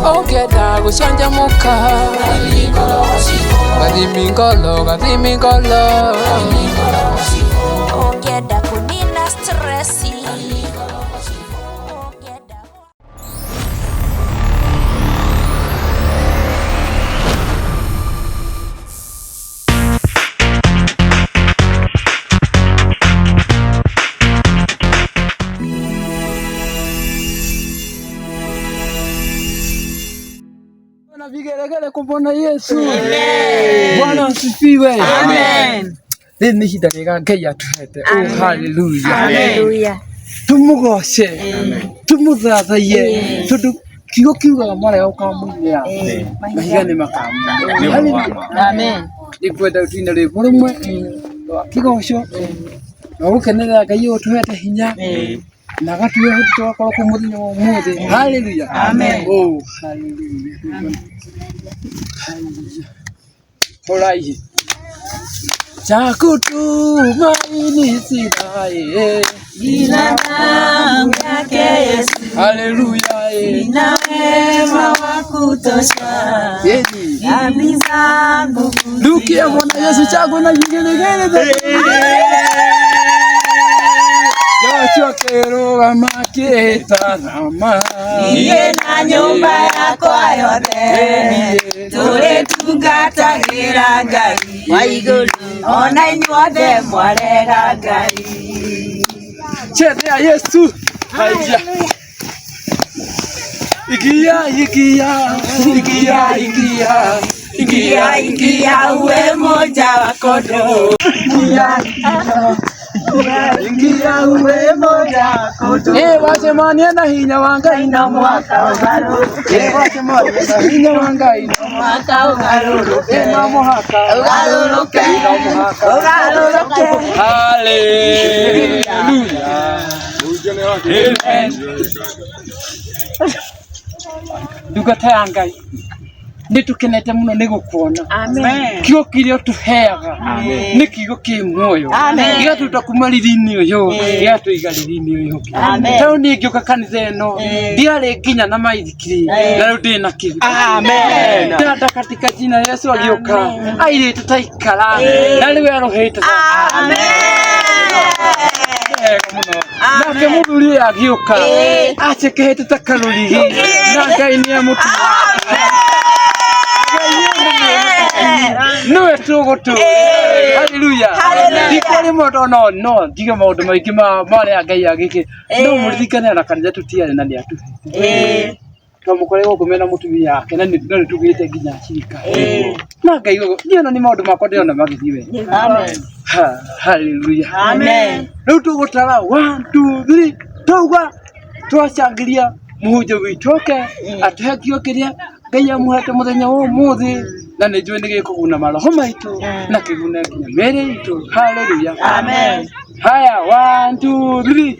Ogeda gushanjamuka Gadimingolo Ogeda kunina stressi Vigelegele kumbona Yesu. Amen. Bwana asifiwe. Amen. Ni hida rega Ngai atuhete. Oh hallelujah. Hallelujah. Tumugoshe. Amen. Tumuthathaie. Tundu kigo kiugaga mara ukamwira. Mahiga ni makamu. Amen. Ikwenda utina rwimbo rumwe kigosho. Na gukenera Ngai utuhete hinya. Na gatuye twakorwo ku muthenya wa umuthi. Hallelujah. Amen. Oh hallelujah. Hallelujah. Alright. Chakutumaini sinaye Jina damu yake Yesu. Hallelujah. Ina wema wa kutosha. Dhambi zangu Dukia Bwana Yesu chako na vigelegele. Joshua kero amaketa nama Iye na nyumba yako yote tule tungatagira Ngai wa iguru ona inyuothe mwarega Ngai Chete Yesu. Haya. Ingia uwe moja wa kondoo. Ingia uwe moja wa kondoo. Wasemania na hinya wa Ngai na mwaka ugaruruke. Wasemania na hinya wa Ngai na mwaka ugaruruke. na mwaka Ugaruruke. Ugaruruke. Hallelujah. Amen. Dugataya Ngai nitukenete muno nigukuona. Amen. Kigo kirio tuheaga ni kigo ki muoyo igatuta kumaririni uyu igatuiga ririni uyu tau ni ngiuka kanitha eno ndiare nginya na maithikiri na riu ndi na kigo. Amen. Ndata katika jina la Yesu agioka aire tutaikara na riu arohete. Amen. Nake muthuri agioka acekehete ta karurigi na Ngai ni amutu. No etugutu. Hallelujah. Dikari moto no diga maundu maingi mari Ngai agike no muririkane na kanitha tutiare na ni atu twamukore gukumena mutumia yake na ni tugite nginya cirika na Ngai ndiona ni maundu makwa ndiona magithiwe. Amen. Hallelujah. Amen. Riu tugutara 1 2 3 tuga twacangiria muhunjia witoke atehekio kiria Ngai amuhete muthenya wa umuthi na ni njui ni gikuguna maroho maitu na kigune nginya mere itu. Hallelujah. Amen. Haya 1 2 3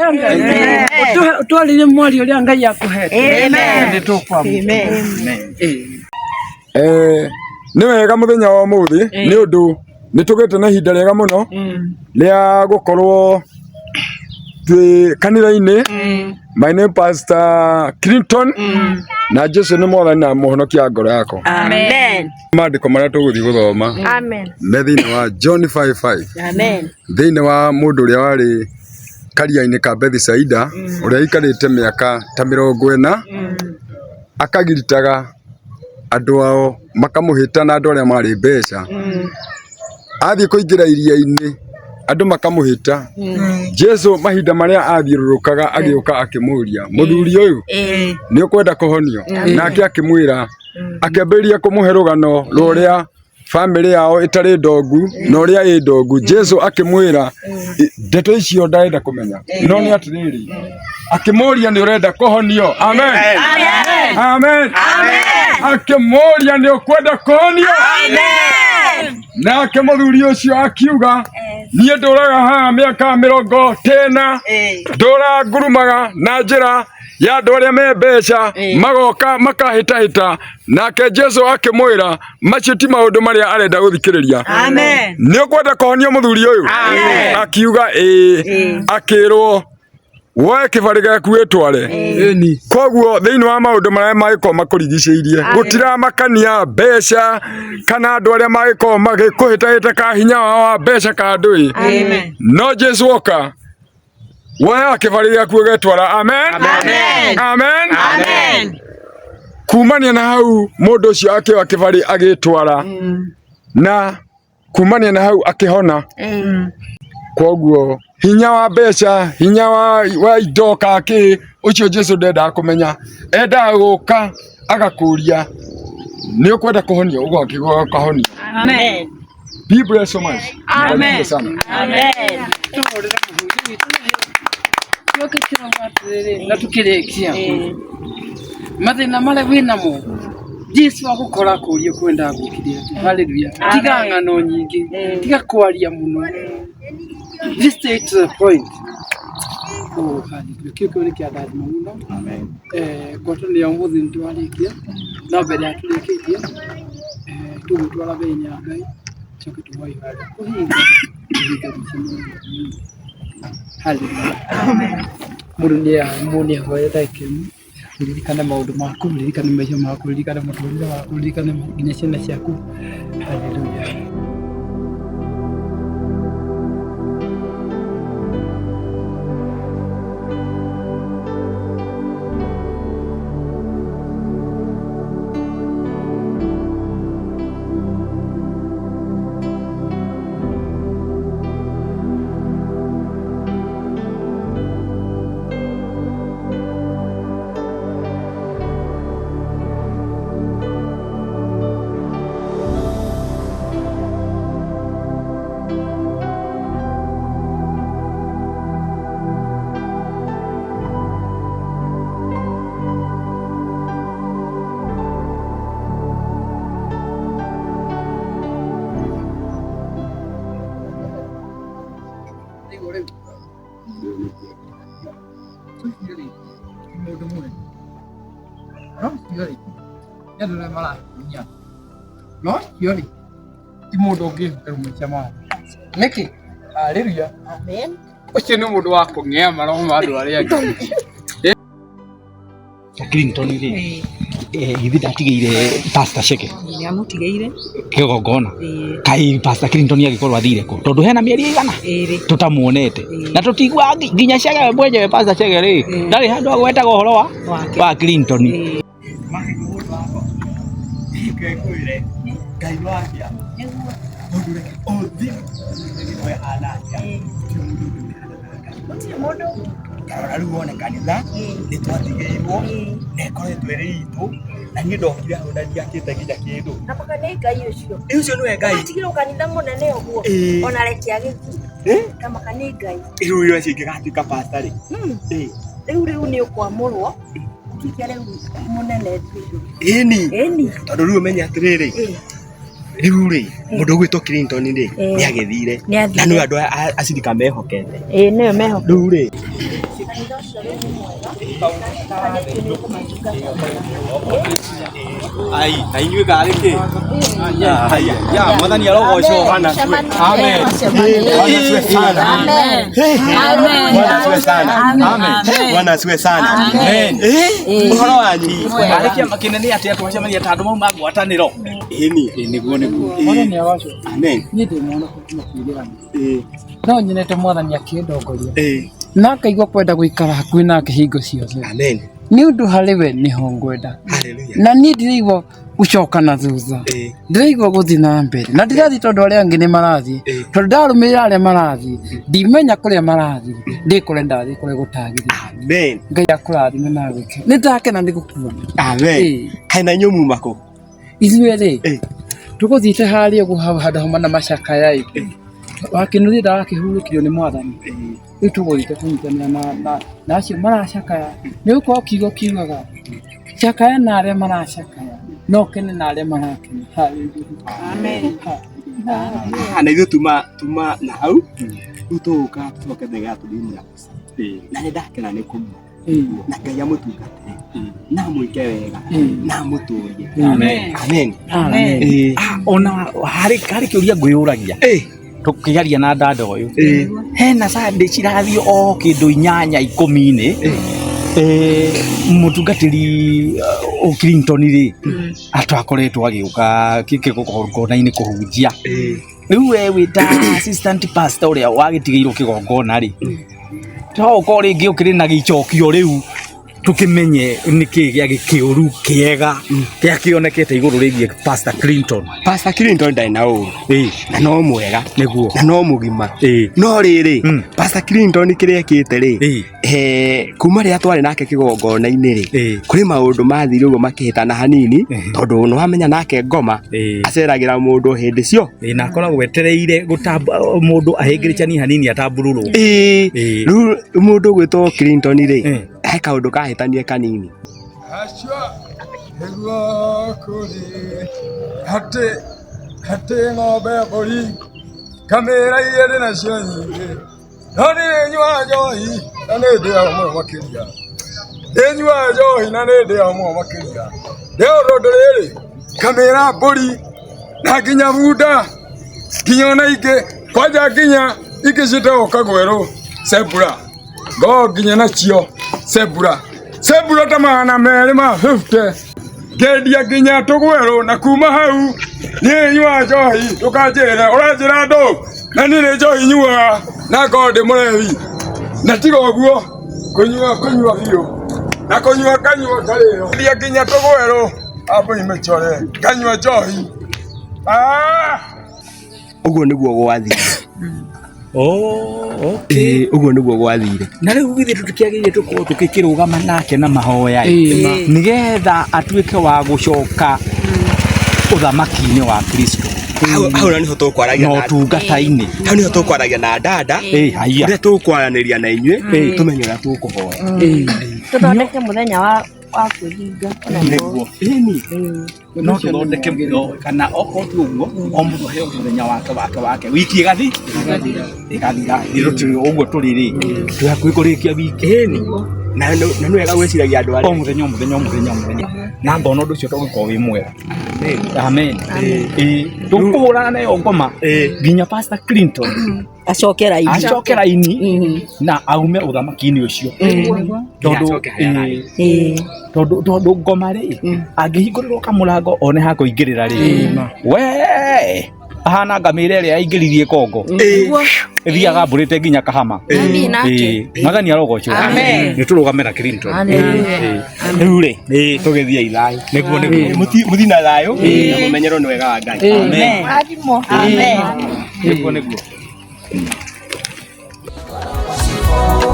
Amen. Utwalire mwari uria Ngai akuhete. Amen. Ni wega muthenya wa umuthi ni undu nitugite na ihinda riega muno ria gukorwo twi kanitha-ini. My name Pastor Clinton na Jesu ni mwathani na muhonokia ngoro yako. Amen. Maandiko maria tuguthi guthoma Amen. me thiini wa John 5:5 Amen. thiini wa mundu uria wari karia-ini ka Bethisaida uria ikarite miaka ta 40 akagiritaga andu ao makamuhita na andu aria mari mbeca athie kuingira iria-ini andu makamuhita Jesu mahinda maria athiururukaga agioka akimuria muthuri uyu ni ukwenda kuhonio nake akimwira akiambiria kumuhe rugano ruria family yao itari ndongu na uria i ndongu. Jesu akimwira ndeto icio ndarenda kumenya no ni atiriri akimuria ni urenda kuhonio. Amen. Amen. Amen. Akimuria ni ukwenda kuhonio. Amen. Nake muthuri ucio akiuga niĩ ndũraga haha mĩaka 40 ndũra ngurumaga na njĩra ya andũ arĩa me mbeca magoka makahĩtahĩta nake Jesu akĩmwĩra macio ti maũndũ marĩa arenda gũthikĩrĩria. Nĩ ũkwenda kũhonio mũthuri ũyũ? Akiuga akĩrwo woe kĩbarĩ gĩaku wĩtware. Koguo thĩinĩ wa maũndũ marĩa magĩkorwo makũrigicĩirie gũtiramakania mbeca kana andũ arĩa magĩkorwo magĩkũhĩtahĩta ka hinya wa mbeca ka ndũĩ. No Jesu oka woe kĩbarĩ gĩaku ũgetwara. Amen. Kumania na hau mũndũ ũcio akĩoya kĩbarĩ agĩtwara na kumania na hau akĩhona. Koguo hinya wa mbeca, hinya wa indo kake ucio Jesu ndendaga kũmenya, endaga gũka agakũria nĩ ũkwenda kũhonio ũgoka kũhonio. Amen. Be blessed so much. Amen. Na tukĩrĩkia mathĩna marĩa wĩnamo Jesu agũkora kũria kwenda gũkithia. Hallelujah. Tiga ng'ano nyingĩ, tiga kwaria mũno. Just stay to the point. Hallelujah. Kĩo nĩ kĩandathima mũno. Ngwatanĩro ya ũmũthĩ nĩtwarĩkia na mbere ya tũrĩkĩtie tũgũtwara thĩinĩ ya Ngai coke tũhoe kũhinga. Hallelujah. Mũndũ nĩ ahoe ndakĩmu ririkane maũndũ maku, ririkane maica maku, ririkane mũtũrĩre waku, ririkane nginya ciana ciaku. Hallelujah. No, yoni. Ti mũndũ ũngĩ ũmũikia mwana. Nĩkĩ? Hallelujah. Amen. Ũcio nĩ mũndũ wa kũng'ea maroho ma andũ arĩa angĩ. Clinton rĩ hivi ndatigĩire Pastor Sheke. Nĩ amũtigĩire kĩgongona. Kai Pastor Clinton agĩkorwo athire kũ? Tondũ hena mĩeri ĩigana tutamuonete. Na tũtigua nginya Sheke mwenyewe Pastor Sheke rĩ ndarĩ handũ agwetaga ũhoro wa Clinton. Ngai wakia mũndũ reke ũthi we hanakia mũndũ karora rĩu wone kanitha nĩ twatigĩirwo na ĩkoretwo ĩrĩ itũ na niĩ ndokire hau na ndiakĩte nginya kĩndũ na paka nĩ Ngai ũcio nĩwe Ngai atigĩrwo kanitha mũnene ũguo ona reke agĩthiĩ kama kanĩ Ngai rĩu irio ici ingĩgatuĩka pastor rĩ rĩu nĩ ũkwamũrwo ũkĩkia rĩu mũnene ĩni tondũ rĩu ũmenya atĩrĩrĩ rĩu rĩ mũndũ ũgwĩtwo Clinton rĩ nĩ agĩthire na nĩ andũ acirika mehokete nĩyo mehokete rĩu rĩ ai inyuĩ garĩ kĩ ya mwathani arogocwo amen Bwana asifiwe sana amen ũhoro wanyu arĩkia makinene atĩ atũcemania ta andũ mauma ngwatanĩro nĩguo Mwathani awacu. amen Niĩ ndĩmwona kũkĩrĩra. No nyonete Mwathani akĩndongoria. Na akaigua kwenda gũikara hakuhĩ nake hingo ciothe. amen Nĩ ũndũ harĩ we nĩho ngwenda. hallelujah Na niĩ ndĩraigua gũcoka na thutha. Ndĩraigua gũthiĩ na mbere. Na ndĩrathiĩ tondũ arĩa angĩ nĩ marathiĩ. Tondũ ndarũmĩrĩra arĩa marathiĩ. Ndimenya kũrĩa marathiĩ. Ndĩkore ndathiĩ kũrĩa gũtagĩrĩire. amen Ngai akũrathime na gwĩke. Nĩ ndakena nĩ gũkuona. amen kaina inyuĩ muma kũ? Ithuĩ rĩ tũgũthiĩte harĩa ũguo hau handũ hamwe na macakaya ĩ. Wakinuria ndagakĩhurũkĩrio nĩ Mwathani. Rĩu tũgũthiĩte kũnyitanĩra na acio maracakaya. Nĩ gũkorwo kiugo kiugaga cakaya na arĩa maracakaya no kene na arĩa marakena. Hallelujah. Amen. Na ithuĩ tuma na hau tũka tũcoke thĩ gatũthimia na nĩ ndakena nĩ kũmua na Ngai amũtungatĩre na mwĩke wega na mũtũrie. Amen. Ona harĩ kĩũria ngwĩyũragia tũkĩaria na dada ũyũ hena Sunday cirathio o kĩndũ 8-10 mũtungatĩri Clinton rĩ atwakoretwo agĩũka kĩgongona-inĩ kũhunjia. Rĩu we wĩta assistant pastor ũrĩa wagĩtigĩirwo kĩgongona rĩ to ko rĩngĩ ũkĩrĩ na gĩcokio rĩu tukimenye niki gya gĩkĩũru kĩega kĩa kĩonekete igũrũ rĩgiĩ Pastor Clinton. Pastor Clinton ndai na ũru na no mwega nĩguo na no mũgima no rĩrĩ Pastor Clinton kĩrĩa ekĩte rĩ kuma rĩrĩa twarĩ nake kĩgongona-inĩ rĩ kũrĩ maũndũ mathire ũguo makĩhĩtana hanini tondũ nĩ wamenya nake ngoma aceragĩra mũndũ hĩndĩ cio na akoragwo wetereire gũtamba mũndũ ahĩngĩrĩcani hanini atamburũrwo rĩu mũndũ gwĩtwo Clinton rĩ he kaũndũ kahĩtanie kanini nĩguo kũrĩ hatĩ ng'ombe mbũri kamĩra igĩrĩ nacio nyingĩ no nĩ nyua njohi na nĩ ndĩaga mũno makĩria nĩ nyua njohi na nĩ ndĩaga mũno makĩria rĩu rũndũ rĩrĩ kamĩra mbũri na nginya bunda nginya ona ingĩ kwanja nginya ingĩ ciĩtagwo kagwerũ cebura ngo nginya nacio cebura ta 250 ngendia nginya tũgwerũ na kuma hau niĩ nyua njohi ndũkanjĩre ũranjĩra ndũ na niĩ nĩ njohi nyuaga na ngorwo ndĩ mũrebi na tiga ũguo kũnyua biũ na kũnyua nganyua ngarĩo ngendia nginya tũgwerũ ambo imechore nganyua njohi ũguo nĩguo gwathire. Okay. Ũguo nĩguo gwathire. Na rĩu githĩ tũtikĩagĩrĩire tũkorwo tũkĩrũgama nake na mahoya nĩgetha atuĩke wa gũcoka ũthamaki-inĩ wa Kristo. Hau na niho tũkwaragia na ũtungata-inĩ. Hau niho tũkwaragia na dada ũrĩa tũkwaranĩria na inyuĩ tumenye ũrĩa tũkũhoya. Tũthondeke mũthenya wa kwĩhinga nĩguo no tũthondeke kana okorwo ti ũguo o mũndũ aheo mũthenya wake wiki ĩgathira ũguo tũrĩ rĩ tũhakuhĩ kũrĩkia wiki na nĩ wega gwĩciragia andũ arĩa o mũthenya na ngona ũndũ ũcio tũgĩkorwo wĩ mwega. Amen. Tũkũhũrana nayo ngoma nginya Pastor Clinton acoke raini na aume ũthamaki-inĩ ũcio tondũ ngoma rĩ angĩhingũrĩrwo kamũrango one ha kũingĩrĩra rĩ we ahana ngamĩra ĩrĩa yaingĩririe kongo thiaga mbũrĩte nginya kahama magani arogocwo nĩ tũrũgame na Clinton rĩu rĩ tũgĩthiĩ thayũ nĩguo mũthi na thayũ na mũmenyerwo nĩ wega wa Ngai. Amen. Nĩguo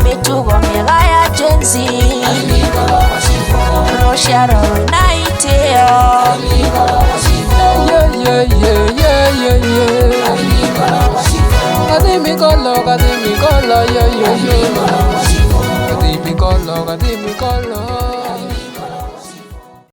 mitugo mĩega ya Gen Z rũciaro rwĩna itĩo Kadimikolo